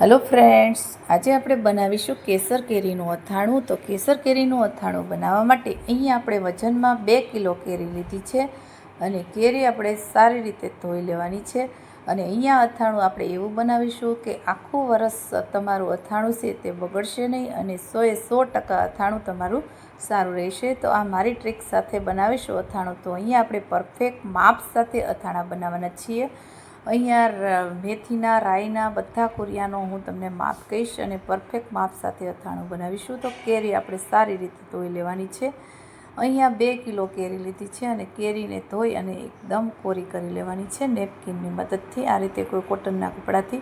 Hello friends, आज આપણે બનાવીશું કેસર કેરીનું અથાણું। તો કેસર કેરીનું અથાણું બનાવવા માટે અહીંયા આપણે વજનમાં 2 કિલો કેરી લીધી છે અને કેરી આપણે સારી રીતે ધોઈ લેવાની છે। અને અહીંયા અથાણું આપણે એવું બનાવીશું કે આખું વરસ તમારું અથાણું છે તે બગડશે નહીં અને 100% અથાણું તમારું સારું રહેશે। તો આ મારી ટ્રીક સાથે બનાવીશું અથાણું। તો અહીંયા આપણે પરફેક્ટ માપ સાથે અથાણા બનાવવાના છીએ। અહીંયા મેથીના રાઈના બધા કુરિયાનો હું તમને માપ કહીશ અને પરફેક્ટ માપ સાથે અથાણું બનાવીશું। તો કેરી આપણે સારી રીતે ધોઈ લેવાની છે। અહીંયા 2 કિલો કેરી લીધી છે અને કેરીને ધોઈ અને એકદમ કોરી કરી લેવાની છે નેપકિનની મદદથી, આ રીતે કોઈ કોટનના કપડાથી।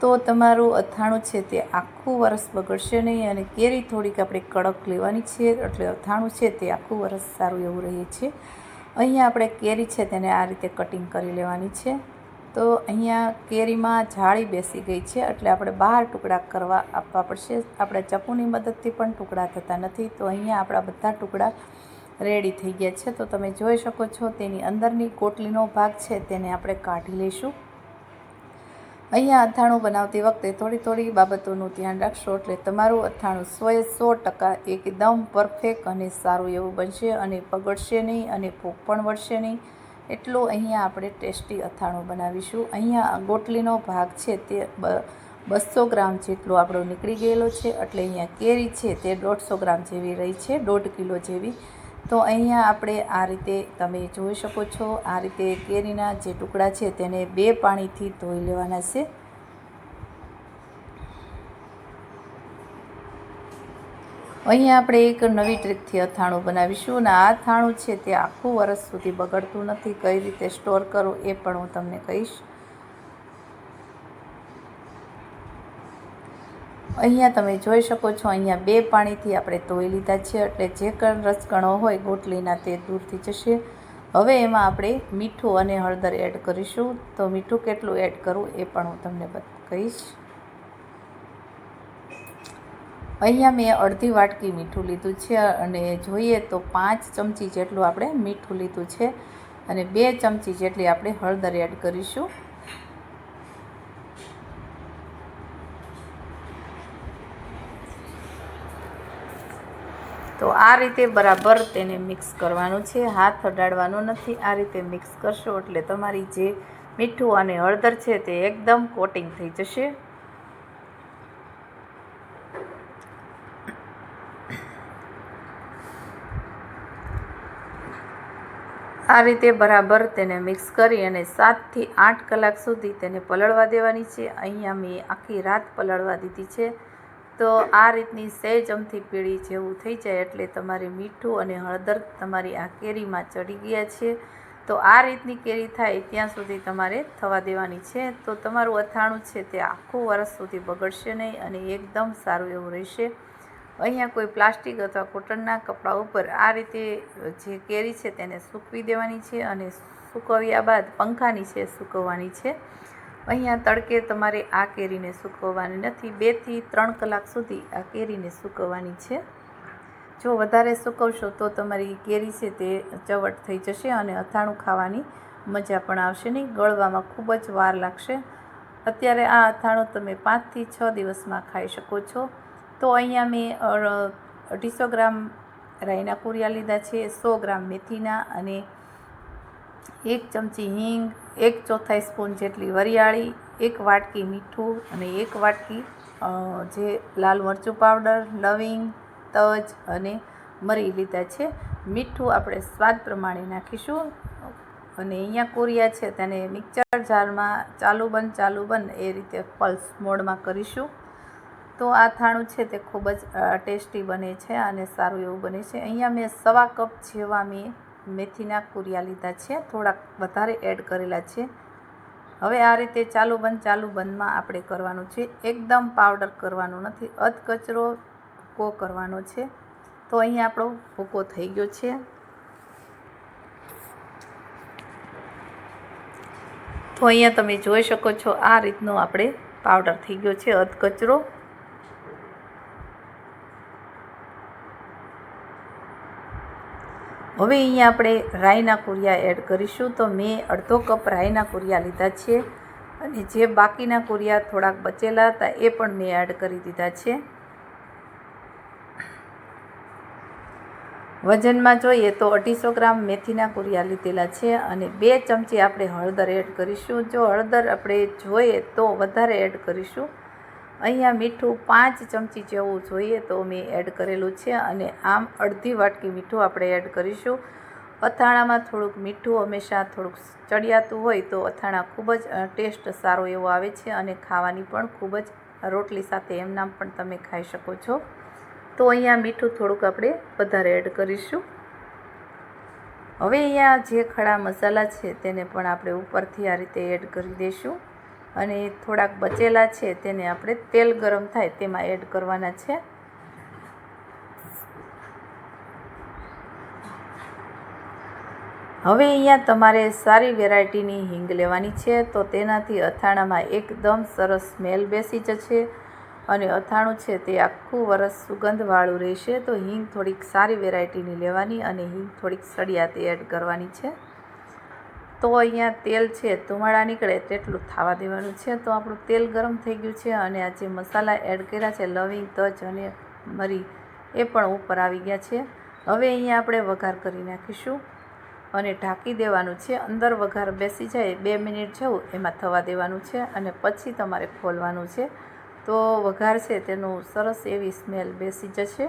તો તમારું અથાણું છે તે આખું વરસ બગડશે નહીં અને કેરી થોડીક આપણે કડક લેવાની છે એટલે અથાણું છે તે આખું વરસ સારું એવું રહે છે। અહીંયા આપણે કેરી છે તેને આ રીતે કટિંગ કરી લેવાની છે। તો અહીંયા કેરીમાં જાળી બેસી ગઈ છે એટલે આપણે બહાર ટુકડા કરવા આપવા પડશે। આપણે ચપ્પુની મદદથી પણ ટુકડા થતા નથી। તો અહીંયા આપણા બધા ટુકડા રેડી થઈ ગયા છે। તો તમે જોઈ શકો છો તેની અંદરની કોટલીનો ભાગ છે તેને આપણે કાઢી લઈશું। અહીંયા અથાણું બનાવતી વખતે થોડી બાબતોનું ધ્યાન રાખશો એટલે તમારું અથાણું 100% એકદમ પરફેક્ટ અને સારું એવું બનશે અને બગડશે નહીં અને ભૂખ પણ વળશે નહીં। એટલું અહીંયા આપણે ટેસ્ટી અથાણું બનાવીશું। અહીંયા ગોટલીનો ભાગ છે તે 200 ગ્રામ જેટલો આપણો નીકળી ગયેલો છે એટલે અહીંયા કેરી છે તે 150 ગ્રામ જેવી રહી છે, 1.5 કિલો જેવી। તો અહીંયા આપણે આ રીતે તમે જોઈ શકો છો, આ રીતે કેરીના જે ટુકડા છે તેને 2 પાણીથી ધોઈ લેવાના છે। અહીંયા આપણે એક નવી ટ્રીકથી અથાણું બનાવીશું અને આ અથાણું છે તે આખું વરસ સુધી બગડતું નથી। કઈ રીતે સ્ટોર કરવું એ પણ હું તમને કહીશ। અહીંયા તમે જોઈ શકો છો, અહીંયા 2 પાણીથી આપણે ધોઈ લીધા છે એટલે જે રસકણો હોય ગોટલીના તે દૂર થઈ જશે। હવે એમાં આપણે મીઠું અને હળદર એડ કરીશું। તો મીઠું કેટલું એડ કરવું એ પણ હું તમને કહીશ। અહીંયા મેં અડધી વાટકી મીઠું લીધું છે અને જોઈએ તો 5 ચમચી જેટલું આપણે મીઠું લીધું છે અને 2 ચમચી જેટલી આપણે હળદર એડ કરીશું। તો આ રીતે બરાબર તેને મિક્સ કરવાનું છે, હાથ અડાડવાનો નથી। આ રીતે મિક્સ કરશો એટલે તમારી જે મીઠું અને હળદર છે તે એકદમ કોટિંગ થઈ જશે। આ રીતે બરાબર તેને મિક્સ કરી અને 7 થી 8 કલાક સુધી તેને પલળવા દેવાની છે। અહીંયા મેં આખી રાત પલળવા દીધી છે। તો આ રીતની સહેજ અમથી પીળી જેવું થઈ જાય એટલે તમારે મીઠું અને હળદર તમારી આ કેરીમાં ચડી ગયા છે। તો આ રીતની કેરી થાય ત્યાં સુધી તમારે થવા દેવાની છે। તો તમારું અથાણું છે તે આખું વરસ સુધી બગડશે નહીં અને એકદમ સારું એવું રહેશે। અહીંયા કોઈ પ્લાસ્ટિક અથવા કોટનના કપડા ઉપર આ રીતે જે કેરી છે તેને સૂકવી દેવાની છે અને સૂકવ્યા બાદ પંખા નીચે સૂકવવાની છે। અહીંયા તડકે તમારે આ કેરીને સૂકવવાની નથી, 2 થી 3 કલાક સુધી આ કેરીને સૂકવવાની છે। જો વધારે સૂકવશો તો તમારી કેરી છે તે ચવટ થઈ જશે અને અથાણું ખાવાની મજા પણ આવશે નહીં, ગળવામાં ખૂબ જ વાર લાગશે। અત્યારે આ અથાણું તમે 5 થી 6 દિવસમાં ખાઈ શકો છો। તો અહીંયા મેં 250 ગ્રામ રાઈના કુરિયા લીધા છે, 100 ગ્રામ મેથીના અને 1 ચમચી હિંગ, 1/4 સ્પૂન જેટલી વરિયાળી, 1 વાટકી મીઠું અને 1 વાટકી જે લાલ મરચું પાવડર, લવિંગ, તજ અને મરી લીધા છે। મીઠું આપણે સ્વાદ પ્રમાણે નાખીશું અને અહીંયા કુરિયા છે તેને મિક્સર જારમાં ચાલુ બંધ એ રીતે પલ્સ મોડમાં કરીશું। તો આ અથાણું છે તે ખૂબ જ ટેસ્ટી બને છે અને સારું એવું બને છે। અહીંયા મેં 1/4 કપ જેવા મેં મેથીના કુરિયા લીધા છે, થોડાક વધારે એડ કરેલા છે। હવે આ રીતે ચાલુ બંધમાં આપણે કરવાનું છે, એકદમ પાવડર કરવાનું નથી, અધકચરો ભૂકો કરવાનો છે। તો અહીંયા આપણો ભૂકો થઈ ગયો છે। તો અહીંયા તમે જોઈ શકો છો આ રીતનો આપણે પાવડર થઈ ગયો છે, અધકચરો। હવે અહીંયા આપણે રાઈના કુરિયા એડ કરીશું। તો મેં 1/2 કપ રાઈના કુરિયા લીધા છે। અને જે બાકીના કુરિયા થોડાક બચેલા હતા એ પણ મેં એડ કરી દીધા છે. વજનમાં જોઈએ તો 250 ગ્રામ મેથીના કુરિયા લીધેલા છે અને 2 ચમચી આપણે હળદર એડ કરીશું. જો હળદર આપણે જોઈએ તો વધારે એડ કરીશું. અહીંયા મીઠું 5 ચમચી જેવું જોઈએ તો મેં એડ કરેલું છે અને આમ અડધી વાટકી મીઠું આપણે એડ કરીશું. અથાણામાં થોડુંક મીઠું હંમેશા થોડુંક ચડિયાતું હોય તો અથાણા ખૂબ જ ટેસ્ટ સારો એવો આવે છે અને ખાવાની પણ ખૂબ જ રોટલી સાથે એમનામ પણ તમે ખાઈ શકો છો. તો અહીંયા મીઠું થોડુંક આપણે વધારે એડ કરીશું. હવે અહીંયા જે ખડા મસાલા છે તેને પણ આપણે ઉપરથી આ રીતે એડ કરી દઈશું અને થોડાક બચેલા છે તેને આપણે તેલ ગરમ થાય તેમાં એડ કરવાના છે. હવે અહીંયા તમારે સારી વેરાયટીની હિંગ લેવાની છે તો તેનાથી અથાણામાં એકદમ સરસ સ્મેલ બેસી જશે અને અથાણું છે તે આખું વરસ સુગંધવાળું રહેશે. તો હિંગ થોડીક સારી વેરાયટીની લેવાની અને હિંગ થોડીક સળિયાતી એડ કરવાની છે. તો અહીંયા તેલ છે ધુમાડા નીકળે તેટલું થવા દેવાનું છે. તો આપણું તેલ ગરમ થઈ ગયું છે અને આ જે મસાલા એડ કર્યા છે લવિંગ, તજ અને મરી એ પણ ઉપર આવી ગયા છે. હવે અહીંયા આપણે વઘાર કરી નાખીશું અને ઢાંકી દેવાનું છે. અંદર વઘાર બેસી જાય 2 મિનિટ જેવું એમાં થવા દેવાનું છે અને પછી તમારે ખોલવાનું છે. તો વઘાર છે તેનું સરસ એવી સ્મેલ બેસી જશે.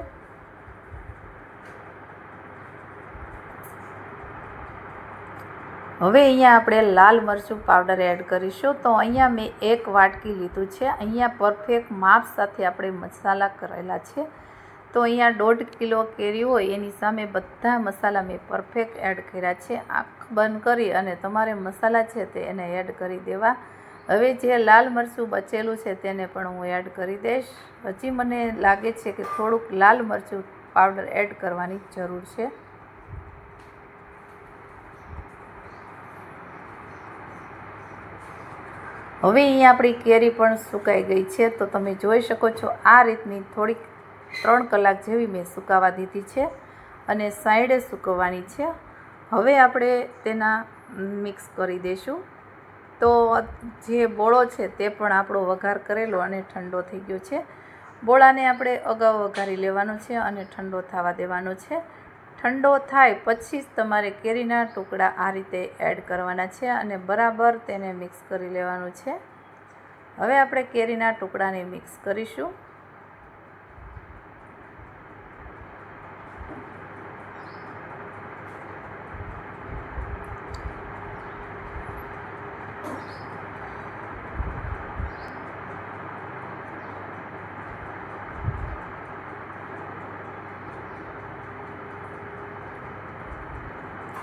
હવે અહીંયા આપણે લાલ મરચું પાવડર એડ કરીશું. તો અહીંયા મેં 1 વાટકી લીધું છે. અહીંયા પરફેક્ટ માપ સાથે આપણે મસાલા કરેલા છે. તો અહીંયા 1.5 કિલો કેરી હોય એની સામે બધા મસાલા મેં પરફેક્ટ એડ કર્યા છે. આંખ બંધ કરી અને તમારે મસાલા છે તે એને એડ કરી દેવા. હવે જે લાલ મરચું બચેલું છે તેને પણ હું એડ કરી દઈશ. હજી મને લાગે છે કે થોડુંક લાલ મરચું પાવડર એડ કરવાની જરૂર છે. હવે અહીંયા આપણી કેરી પણ સુકાઈ ગઈ છે. તો તમે જોઈ શકો છો આ રીતની થોડીક 3 કલાક જેવી મેં સુકાવા દીધી છે અને સાઈડે સૂકવવાની છે. હવે આપણે તેના મિક્સ કરી દઈશું. તો જે બોળો છે તે પણ આપણો વઘાર કરેલો અને ઠંડો થઈ ગયો છે. બોળાને આપણે અગાઉ વઘારી લેવાનો છે અને ઠંડો થવા દેવાનો છે. ઠંડો થાય પછી જ તમારે કેરીના ટુકડા આ રીતે એડ કરવાના છે અને બરાબર તેને મિક્સ કરી લેવાનું છે. હવે આપણે કેરીના ટુકડાને મિક્સ કરીશું.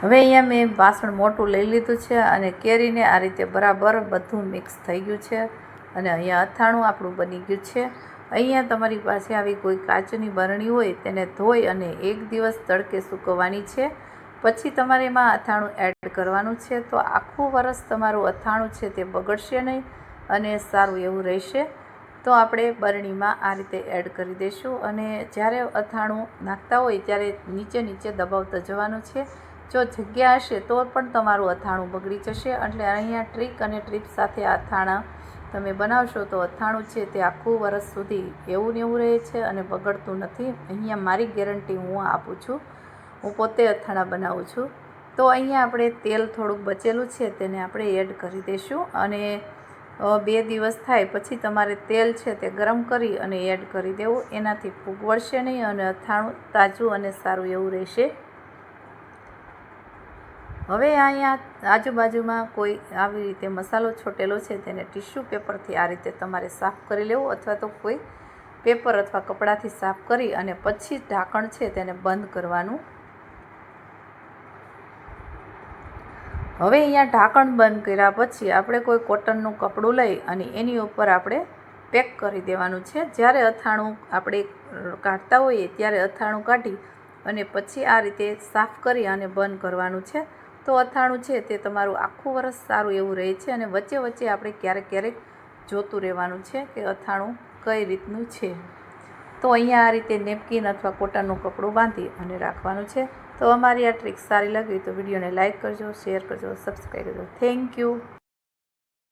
હવે અહીંયા મેં વાસણ મોટું લઈ લીધું છે અને કેરીને આ રીતે બરાબર બધું મિક્સ થઈ ગયું છે અને અહીંયા અથાણું આપણું બની ગયું છે. અહીંયા તમારી પાસે આવી કોઈ કાચની બરણી હોય તેને ધોઈ અને 1 દિવસ તડકે સૂકવવાની છે. પછી તમારે એમાં અથાણું એડ કરવાનું છે. તો આખું વરસ તમારું અથાણું છે તે બગડશે નહીં અને સારું એવું રહેશે. તો આપણે બરણીમાં આ રીતે એડ કરી દઈશું અને જ્યારે અથાણું નાખતા હોય ત્યારે નીચે દબાવતા જવાનું છે. જો જગ્યા હશે તો પણ તમારું અથાણું બગડી જશે. એટલે અહીંયા ટ્રીક અને ટીપ સાથે અથાણા તમે બનાવશો તો અથાણું છે તે આખું વરસ સુધી એવું ને એવું રહે છે અને બગડતું નથી. અહીંયા મારી ગેરંટી હું આપું છું. હું પોતે અથાણા બનાવું છું. તો અહીંયા આપણે તેલ થોડુંક બચેલું છે તેને આપણે એડ કરી દઈશું અને 2 દિવસ થાય પછી તમારે તેલ છે તે ગરમ કરી અને એડ કરી દેવું. એનાથી ફૂગ વળશે નહીં અને અથાણું તાજું અને સારું એવું રહેશે. હવે અહીંયા આજુબાજુમાં કોઈ આવી રીતે મસાલો છોટેલો છે તેને ટીશ્યુ પેપરથી આ રીતે તમારે સાફ કરી લેવું અથવા તો કોઈ પેપર અથવા કપડાથી સાફ કરી અને પછી ઢાંકણ છે તેને બંધ કરવાનું. હવે અહીંયા ઢાંકણ બંધ કર્યા પછી આપણે કોઈ કોટનનું કપડું લઈ અને એની ઉપર આપણે પેક કરી દેવાનું છે. જ્યારે અથાણું આપણે કાઢતા હોઈએ ત્યારે અથાણું કાઢી અને પછી આ રીતે સાફ કરી અને બંધ કરવાનું છે. તો અથાણું છે તે તમારું આખું વરસ સારું એવું રહે છે અને વચ્ચે આપણે ક્યારેક જોતું રહેવાનું છે કે અથાણું કઈ રીતનું છે. તો અહીંયા આ રીતે નેપકિન અથવા કોટનનું કપડું બાંધી અને રાખવાનું છે. તો અમારી આ ટ્રીક સારી લાગી તો વિડીયોને લાઇક કરજો, શેર કરજો, સબસ્ક્રાઈબ કરજો. Thank you.